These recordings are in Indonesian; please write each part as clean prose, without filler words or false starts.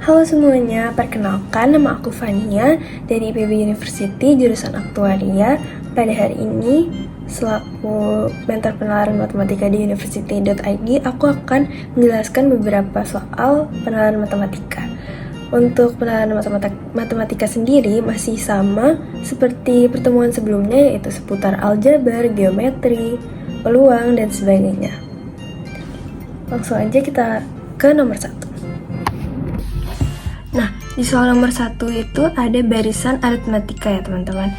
Halo semuanya, perkenalkan nama aku Fania dari IPB University jurusan Aktuaria. Pada hari ini, selaku mentor penalaran matematika di university.id, aku akan menjelaskan beberapa soal penalaran matematika. Untuk penalaran matematika sendiri masih sama seperti pertemuan sebelumnya, yaitu seputar aljabar, geometri, peluang, dan sebagainya. Langsung aja kita ke nomor 1. Nah, di soal nomor 1 itu ada barisan aritmatika ya teman-teman.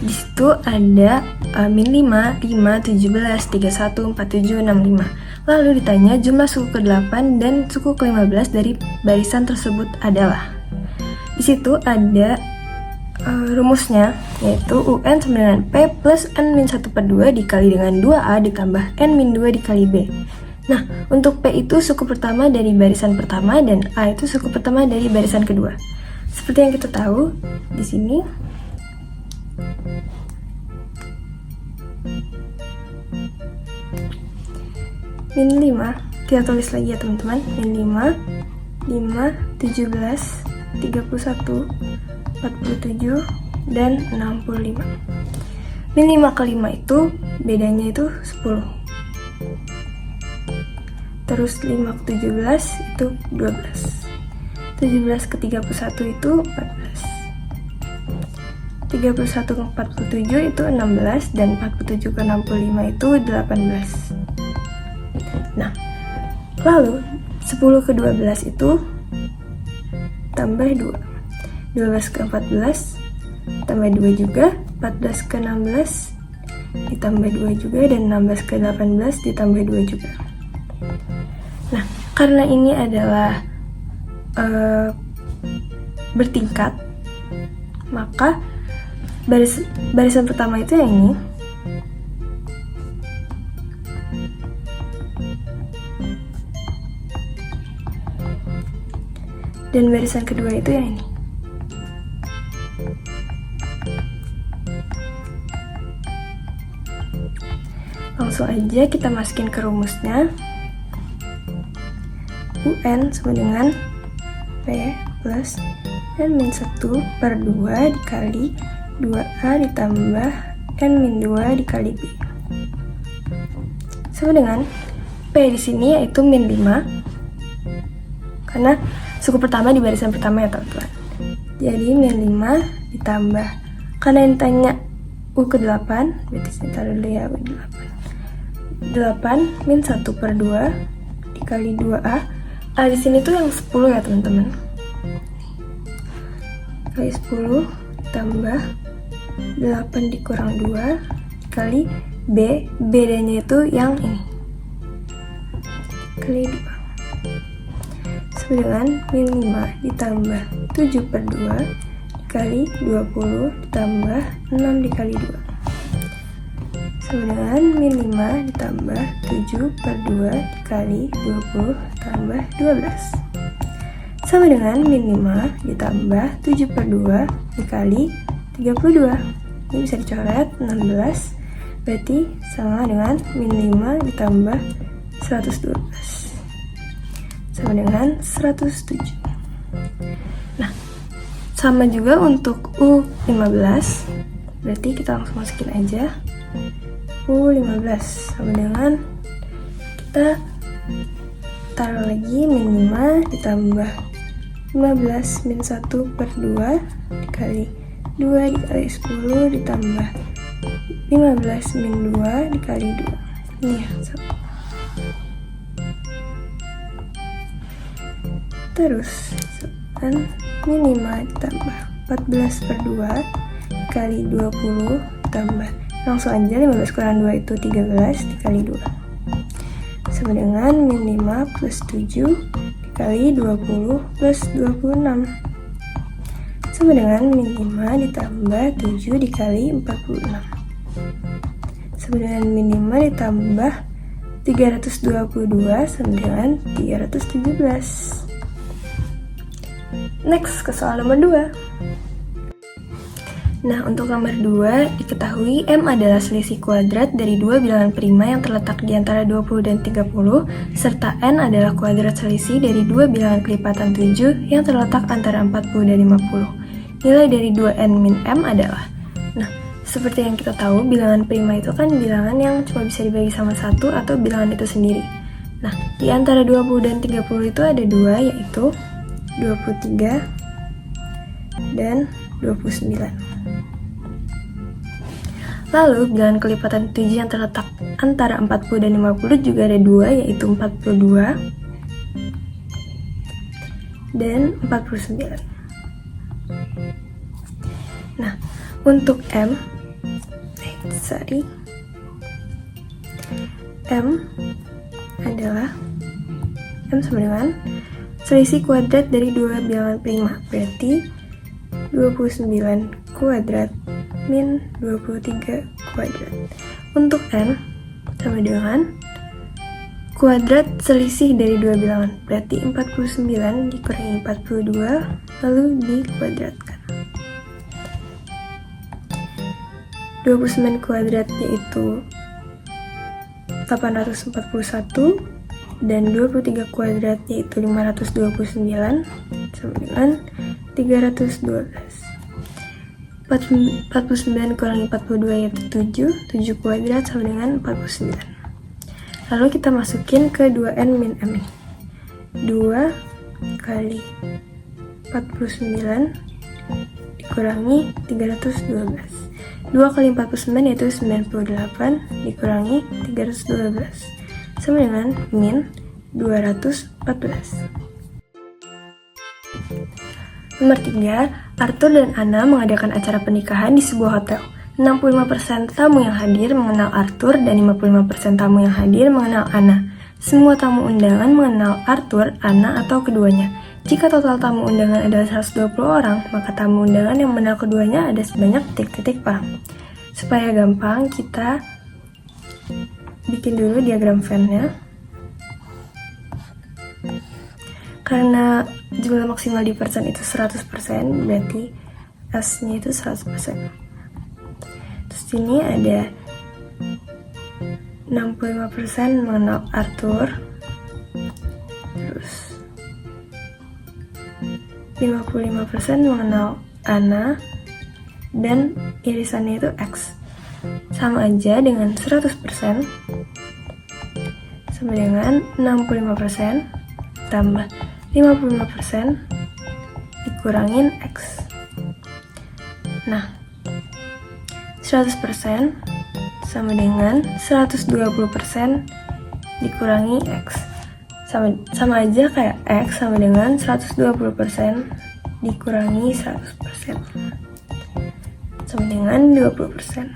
Di situ ada min 5, 5, 17, 31, 47, 65. Lalu ditanya jumlah suku ke-8 dan suku ke-15 dari barisan tersebut adalah. Di situ ada rumusnya, yaitu UN sama dengan P plus N-1/2 dikali dengan 2A ditambah N-2 dikali B. Nah, untuk P itu suku pertama dari barisan pertama dan A itu suku pertama dari barisan kedua. Seperti yang kita tahu di sini, min 5, kita tulis lagi ya teman-teman, min 5, 5, 17, 31, 47, dan 65. Min 5 ke 5 itu bedanya itu 10. Terus 5 ke 17 itu 12. 17 ke 31 itu 14. 31 ke 47 itu 16 dan 47 ke 65 itu 18. Nah, lalu 10 ke 12 itu tambah 2. 12 ke 14 tambah 2 juga, 14 ke 16 ditambah 2 juga, dan 16 ke 18 ditambah 2 juga. Nah, karena ini adalah bertingkat, maka barisan pertama itu yang ini. Dan barisan kedua itu yang ini. Langsung aja kita masukin ke rumusnya. UN sama dengan P plus N-1/2 dikali 2A ditambah N-2 dikali B. Sama dengan P di sini yaitu min 5. Karena suku pertama di barisan pertama ya teman-teman. Jadi min 5 ditambah, karena yang tanya U ke-8, berarti saya taruh dulu ya U8. 8 min 1/2 dikali 2A. A di sini tuh yang 10 ya teman-teman. Kali 10 tambah 8 dikurang 2 kali B. Bedanya itu yang ini. Kali 2. Sama dengan min 5 ditambah 7/2 dikali 20 ditambah 6 dikali 2. Sama dengan min 5 ditambah 7/2 dikali 20 tambah 12. Sama dengan min 5 ditambah 7/2 dikali 32. Ini bisa dicoret 16. Berarti sama dengan min 5 ditambah 112. Sama dengan 107. Nah, sama juga untuk U15. Berarti kita langsung masukin aja. U15 sama dengan, kita taruh lagi min 5 ditambah 15 min 1/2 dikali 2 dikali 10 ditambah 15 min 2 dikali 2. Ini ya, terus min 5 ditambah 14/2 dikali 20 ditambah, langsung aja 15 kurang 2 itu 13 dikali 2. Sama dengan min 5 plus 7 dikali 20 plus 26. Sama dengan min 5 ditambah 7 dikali 46. Sama dengan min 5 ditambah 322 sama dengan 317. Next ke soal nomor 2. Nah, untuk nomor 2, diketahui M adalah selisih kuadrat dari dua bilangan prima yang terletak di antara 20 dan 30, serta N adalah kuadrat selisih dari dua bilangan kelipatan 7 yang terletak antara 40 dan 50. Nilai dari 2N min M adalah, nah, seperti yang kita tahu, bilangan prima itu kan bilangan yang cuma bisa dibagi sama satu atau bilangan itu sendiri. Nah, di antara 20 dan 30 itu ada dua, yaitu 23 dan 29. Lalu, bilangan kelipatan 7 yang terletak antara 40 dan 50 juga ada dua, yaitu 42 dan 49. Nah, untuk M adalah M sama dengan selisih kuadrat dari dua bilangan prima, berarti 29 kuadrat min 23 kuadrat. Untuk N sama dengan kuadrat selisih dari dua bilangan, berarti 49 dikurangi 42 lalu dikuadratkan. 29 kuadrat yaitu 841 dan 23 kuadrat yaitu 529 sama dengan 312. 49 kurangi 42 yaitu 7 kuadrat sama dengan 49. Lalu kita masukin ke 2N min M ini. 2 kali 49 dikurangi 312. 2 kali 49 yaitu 98 dikurangi 312 sama dengan min 214. Nomor 3, Arthur dan Anna mengadakan acara pernikahan di sebuah hotel. 65% tamu yang hadir mengenal Arthur dan 55% tamu yang hadir mengenal Anna. Semua tamu undangan mengenal Arthur, Anna, atau keduanya. Jika total tamu undangan adalah 120 orang, maka tamu undangan yang mengenal keduanya ada sebanyak titik-titik perang. Supaya gampang, kita bikin dulu diagram Venn-nya. Karena jumlah maksimal di persen itu 100%, berarti S-nya itu 100%. Terus ini ada 65% mengenal Arthur, terus 55% mengenal Anna, dan irisannya itu X. Sama aja dengan 100% sama dengan 65% tambah 55% dikurangin X. Nah, 100% sama dengan 120% dikurangi X. Sama aja kayak X sama dengan 120% dikurangi 100%. Sama dengan 20%.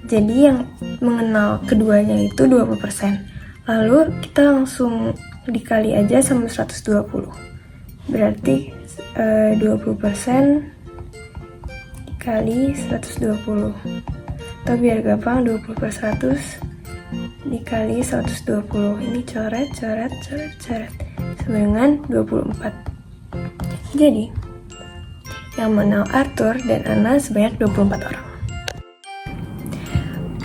Jadi yang mengenal keduanya itu 20%. Lalu kita langsung dikali aja sama 120. Berarti 20% dikali 120. Atau biar gampang, 20 per 100 dikali 120. Ini coret. Sama dengan 24. Jadi, yang mengenal Arthur dan Anna sebanyak 24 orang.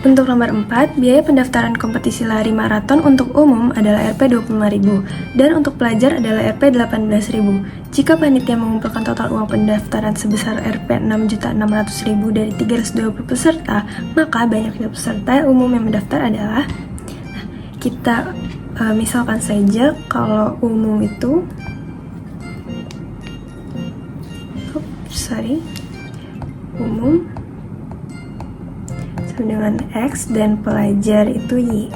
Untuk nomor 4, biaya pendaftaran kompetisi lari maraton untuk umum adalah Rp 25.000 dan untuk pelajar adalah Rp 18.000. Jika panitia mengumpulkan total uang pendaftaran sebesar Rp 6.600.000 dari 320 peserta, maka banyaknya peserta umum yang mendaftar adalah, kita misalkan saja kalau umum itu umum sama dengan X dan pelajar itu Y.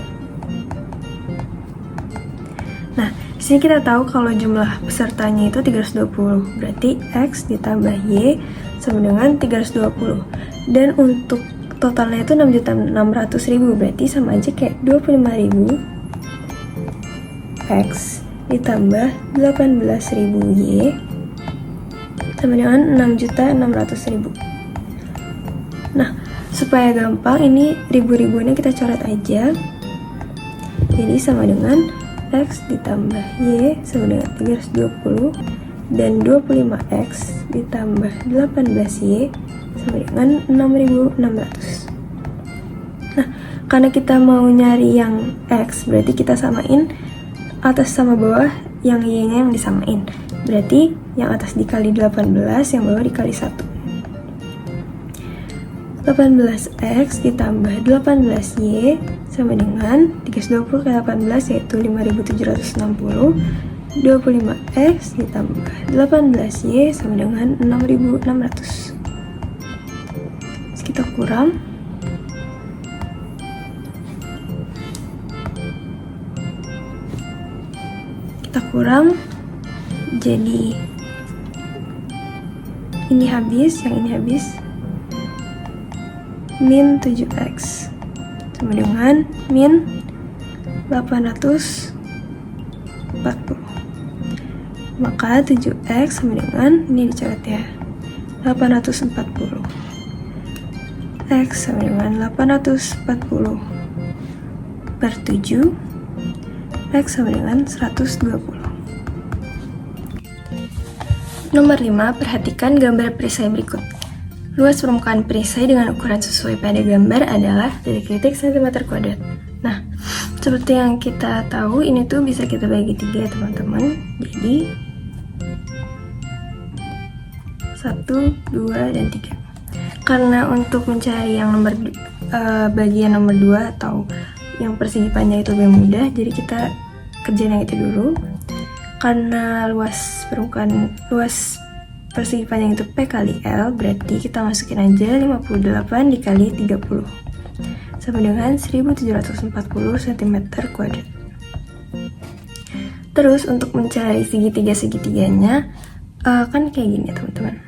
Nah, di sini kita tahu kalau jumlah pesertanya itu 320, berarti X ditambah Y sama dengan 320. Dan untuk totalnya itu 6.600.000, berarti sama aja kayak 25.000 X ditambah 18.000 Y sama dengan 6.600.000. Nah, supaya gampang, ini ribu-ribuannya kita coret aja. Jadi sama dengan X ditambah Y sama dengan 320 dan 25X ditambah 18Y sama dengan 6.600. Nah, karena kita mau nyari yang X, berarti kita samain atas sama bawah, yang Y-nya yang disamain. Berarti yang atas dikali 18, yang bawah dikali 1. 18X ditambah 18Y sama dengan 320 kali 18 yaitu 5.760. 25X ditambah 18Y sama dengan 6.600. Kita kurang. Jadi ini habis, yang ini habis. Min 7X sama dengan min 840. Maka 7X sama dengan, ini dicoret ya, 840. X sama dengan 840 per 7. X sama dengan 120. Nomor 5, perhatikan gambar perisai berikut. Luas permukaan perisai dengan ukuran sesuai pada gambar adalah titik-titik cm². Nah, seperti yang kita tahu, ini tuh bisa kita bagi 3 ya teman-teman. Jadi 1, 2, dan 3. Karena untuk mencari yang nomor bagian nomor 2 atau yang persegi panjang itu lebih mudah, jadi kita kerjain yang itu dulu. Karena luas persegi panjang itu P kali L, berarti kita masukin aja 58 dikali 30 sama dengan 1740 cm². Terus untuk mencari segitiga-segitiganya kan kayak gini teman-teman.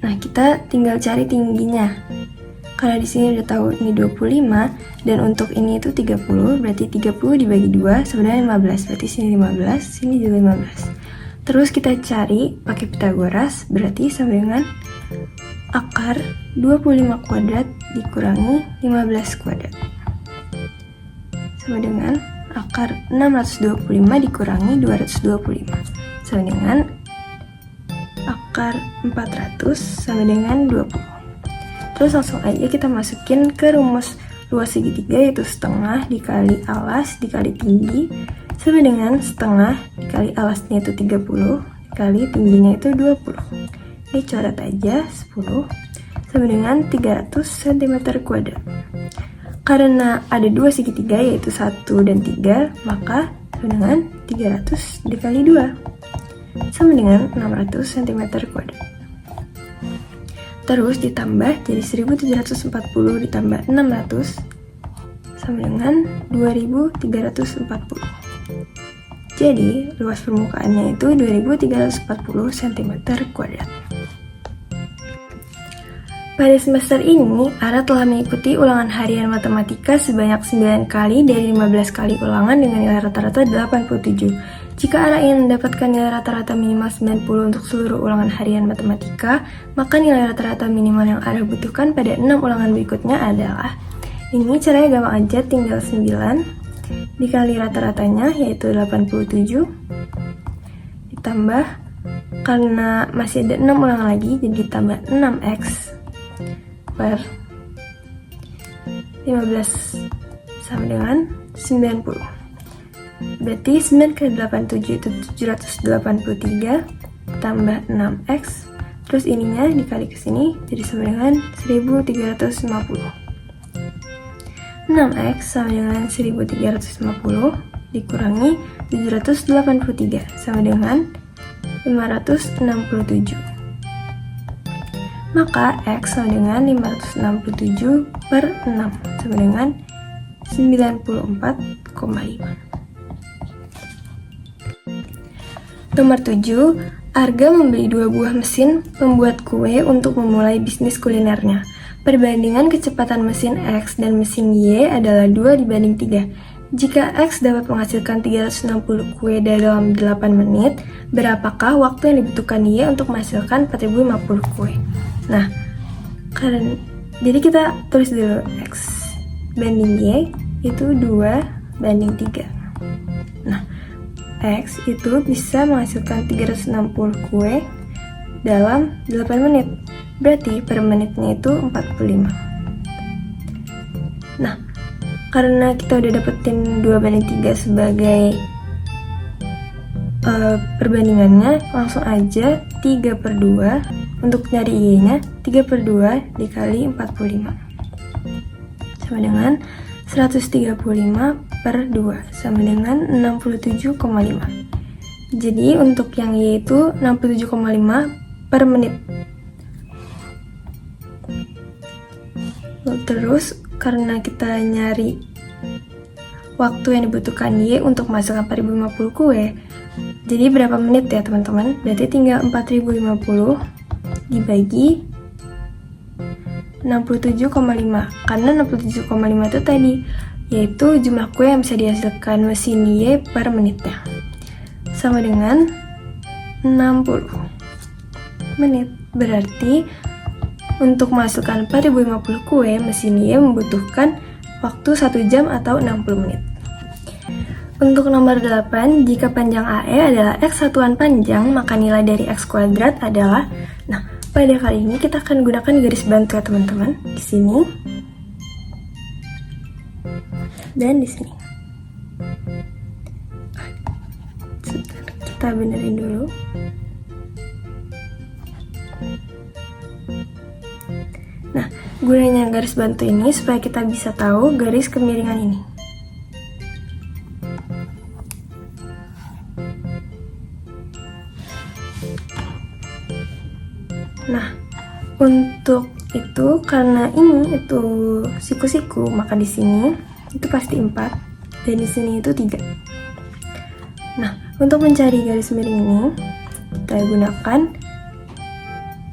Nah, kita tinggal cari tingginya. Karena di sini udah tahu ini 25 dan untuk ini itu 30, berarti 30 dibagi 2 sebenarnya 15. Berarti sini 15, sini juga 15. Terus kita cari pakai Pitagoras, berarti sama dengan akar 25 kuadrat dikurangi 15 kuadrat. Sama dengan akar 625 dikurangi 225. Sama dengan akar 400 sama dengan 20. Terus langsung aja kita masukin ke rumus luas segitiga, yaitu setengah dikali alas dikali tinggi sama dengan setengah dikali alasnya itu 30 dikali tingginya itu 20. Ini coret aja 10 sama dengan 300 cm². Karena ada dua segitiga yaitu 1 dan 3, maka sama dengan 300 dikali 2 sama dengan 600 cm². Terus ditambah jadi 1740 ditambah 600 sama dengan 2340. Jadi luas permukaannya itu 2340 cm². Pada semester ini, Ara telah mengikuti ulangan harian matematika sebanyak 9 kali dari 15 kali ulangan dengan nilai rata-rata 87. Jika Ara ingin mendapatkan nilai rata-rata minimal 90 untuk seluruh ulangan harian matematika, maka nilai rata-rata minimal yang Ara butuhkan pada 6 ulangan berikutnya adalah, ini caranya gampang aja, tinggal 9 dikali rata-ratanya yaitu 87 ditambah, karena masih ada 6 ulangan lagi, jadi ditambah 6x per 15 sama dengan 90. Berarti 9 kali 87 itu 783 tambah 6x, terus ininya dikali ke sini jadi sama dengan 1350. 6x sama dengan 1350 dikurangi 783 sama dengan 567. Maka x sama dengan 567 per 6 sama dengan 94,5. Nomor 7, Arga membeli 2 buah mesin pembuat kue untuk memulai bisnis kulinernya. Perbandingan kecepatan mesin X dan mesin Y adalah 2 dibanding 3. Jika X dapat menghasilkan 360 kue dalam 8 menit, berapakah waktu yang dibutuhkan Y untuk menghasilkan 4050 kue? Nah, jadi kita tulis dulu X banding Y itu 2 banding 3. Nah, X itu bisa menghasilkan 360 kue dalam 8 menit. Berarti per menitnya itu 45. Nah, karena kita udah dapetin 2/3 sebagai perbandingannya, langsung aja 3/2 untuk nyari Y-nya. 3/2 dikali 45 sama dengan 135/2 sama dengan 67,5. Jadi untuk yang Y itu 67,5 per menit. Terus karena kita nyari waktu yang dibutuhkan Y untuk menghasilkan 4050 kue, jadi berapa menit ya teman-teman? Berarti tinggal 4050 dibagi 67,5. Karena 67,5 itu tadi, yaitu jumlah kue yang bisa dihasilkan mesin Y per menitnya. Sama dengan 60 menit. Berarti untuk menghasilkan 4050 kue, mesin Y membutuhkan waktu 1 jam atau 60 menit. Untuk nomor 8, jika panjang AE adalah X satuan panjang, maka nilai dari X kuadrat adalah, nah, pada kali ini kita akan gunakan garis bantu ya teman-teman, di sini dan di sini. Kita benerin dulu. Nah, gunanya garis bantu ini supaya kita bisa tahu garis kemiringan ini. Nah, untuk itu karena ini itu siku-siku, maka di sini itu pasti 4 dan di sini itu 3. Nah, untuk mencari garis miring ini kita gunakan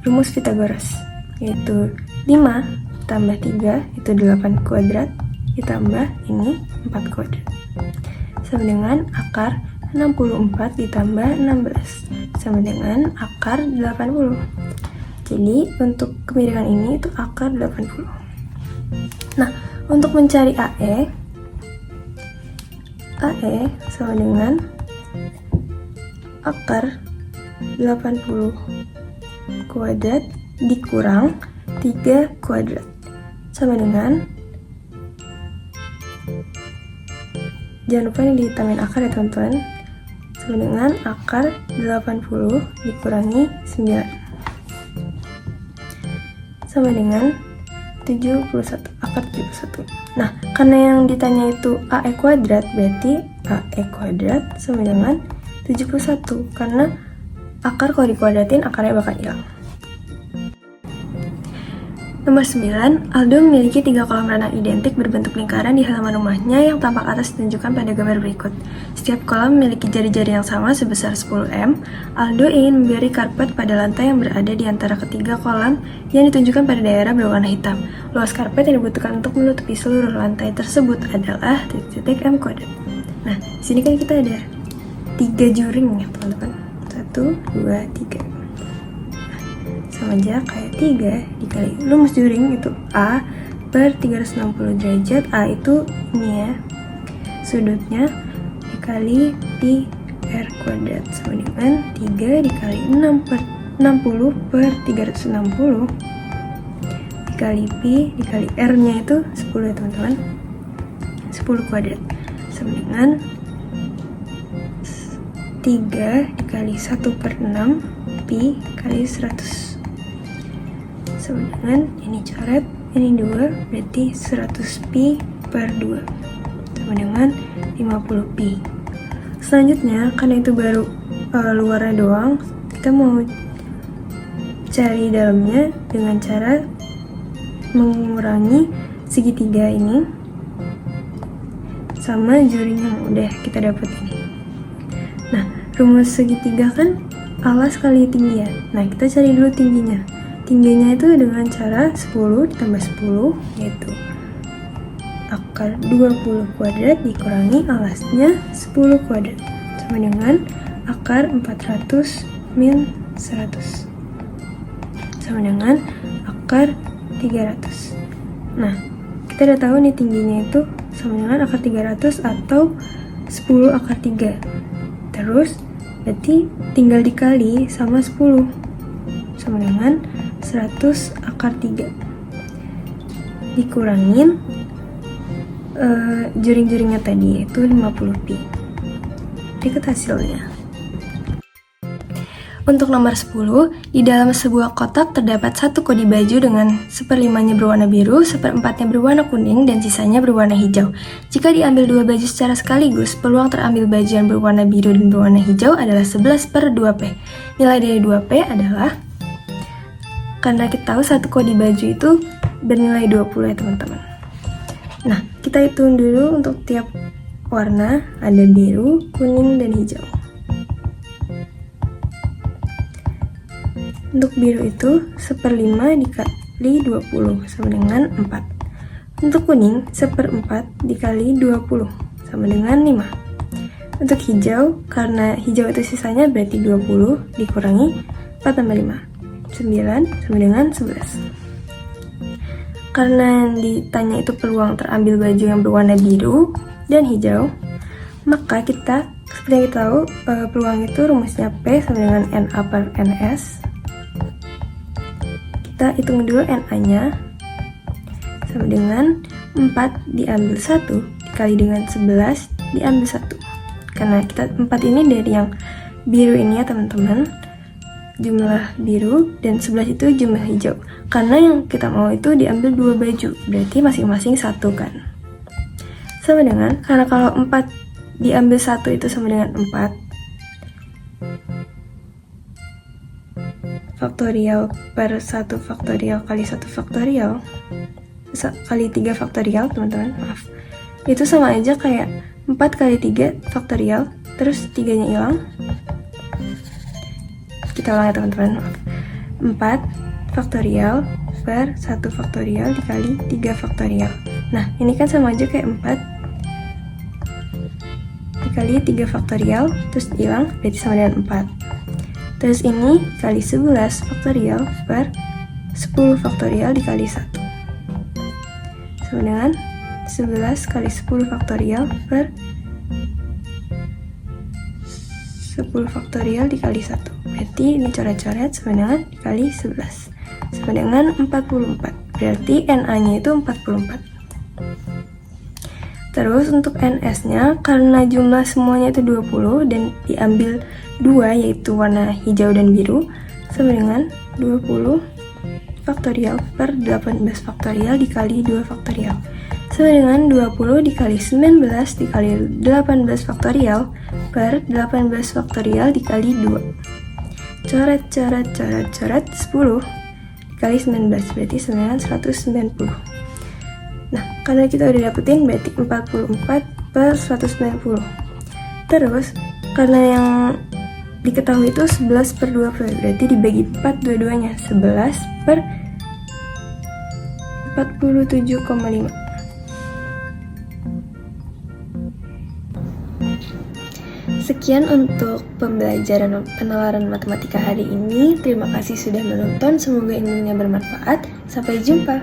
rumus Pythagoras, yaitu 5 tambah 3 itu 8 kuadrat ditambah ini 4 kuadrat sama dengan akar 64 ditambah 16 sama dengan akar 80. Jadi untuk kemiringan ini itu akar 80. Nah, untuk mencari AE sama dengan akar 80 kuadrat dikurang 3 kuadrat sama dengan, jangan lupa ini dihitungin akar ya teman-teman, sama dengan akar 80 dikurangi 9 sama dengan 71, akar 71. Nah, karena yang ditanya itu AE kuadrat, berarti AE kuadrat sama dengan 71, karena akar kalau dikuadratin akarnya bakal hilang. Nomor 9, Aldo memiliki 3 kolam renang identik berbentuk lingkaran di halaman rumahnya yang tampak atas ditunjukkan pada gambar berikut. Setiap kolam memiliki jari-jari yang sama sebesar 10 m. Aldo ingin memberi karpet pada lantai yang berada di antara ketiga kolam yang ditunjukkan pada daerah berwarna hitam. Luas karpet yang dibutuhkan untuk menutupi seluruh lantai tersebut adalah titik M kuadrat. Nah, di sini kan kita ada 3 juring ya teman-teman. 1, 2, 3. Sama aja kayak 3 dikali rumus juring itu A per 360 derajat. A itu ini ya, sudutnya dikali pi R kuadrat sama dengan 3 dikali 60 per 360 dikali pi dikali R nya itu 10 ya teman-teman, 10 kuadrat sama dengan 3 dikali 1 per 6 pi kali 100 sama dengan, ini coret, ini 2, berarti 100 pi per 2 sama dengan 50 pi. Selanjutnya, karena itu baru luarnya doang, kita mau cari dalamnya dengan cara mengurangi segitiga ini sama juring yang udah kita dapat ini. Nah, rumus segitiga kan alas kali tinggi ya. Nah, kita cari dulu tingginya. Tingginya itu dengan cara 10 ditambah 10, yaitu akar 20 kuadrat dikurangi alasnya 10 kuadrat sama dengan akar 400 min 100 sama dengan akar 300. Nah, kita udah tahu nih tingginya itu sama dengan akar 300 atau 10 akar 3. Terus berarti tinggal dikali sama 10, sama dengan 100 akar 3. Dikurangin juring-juringnya tadi, yaitu 50pi. Berikut hasilnya. Untuk nomor 10, di dalam sebuah kotak terdapat satu kodi baju dengan 1/5-nya berwarna biru, 1/4-nya berwarna kuning, dan sisanya berwarna hijau. Jika diambil dua baju secara sekaligus, peluang terambil baju yang berwarna biru dan berwarna hijau adalah 11/2p. Nilai dari 2p adalah, karena kita tahu satu kodi baju itu bernilai 20 ya teman-teman. Nah, kita hitung dulu untuk tiap warna, ada biru, kuning, dan hijau. Untuk biru itu 1/5 dikali 20 sama dengan 4. Untuk kuning 1/4 dikali 20 sama dengan 5. Untuk hijau, karena hijau itu sisanya berarti 20 dikurangi 4 tambah 5, 9 sama dengan 11. Karena ditanya itu peluang terambil baju yang berwarna biru dan hijau, maka kita seperti yang kita tahu peluang itu rumusnya P sama dengan NA per NS. Kita hitung dulu NA-nya sama dengan 4 diambil 1 dikali dengan 11 diambil 1. Karena kita 4 ini dari yang biru ini ya teman-teman, jumlah biru, dan 11 itu jumlah hijau. Karena yang kita mau itu diambil 2 baju, berarti masing-masing 1 kan. Sama dengan, karena kalau 4 diambil 1 itu sama dengan 4, faktorial per 1 faktorial kali 1 faktorial kali 3 faktorial teman-teman, maaf, itu sama aja kayak 4 kali 3 faktorial, terus 3-nya hilang. Kita ulang ya teman-teman, maaf. 4 faktorial per 1 faktorial dikali 3 faktorial. Nah, ini kan sama aja kayak 4 dikali 3 faktorial, terus hilang, berarti sama dengan 4. Terus ini kali 11 faktorial per 10 faktorial dikali 1. Sama dengan 11 kali 10 faktorial per 10 faktorial dikali 1. Berarti ini coret-coret sama dengan dikali 11. Sama dengan 44. Berarti NA-nya itu 44. Terus untuk NS-nya, karena jumlah semuanya itu 20 dan diambil 2 yaitu warna hijau dan biru, sama dengan 20 faktorial per 18 faktorial dikali 2 faktorial. Sama dengan 20 dikali 19 dikali 18 faktorial per 18 faktorial dikali 2. Coret, coret, coret, coret, 10 dikali 19 berarti sama dengan 190. Nah, karena kita udah dapetin berarti 44 per 190. Terus, karena yang diketahui itu 11/20, berarti dibagi 4 dua-duanya, 11 per 47,5. Sekian untuk pembelajaran penalaran matematika hari ini. Terima kasih sudah menonton, semoga ilmunya bermanfaat. Sampai jumpa.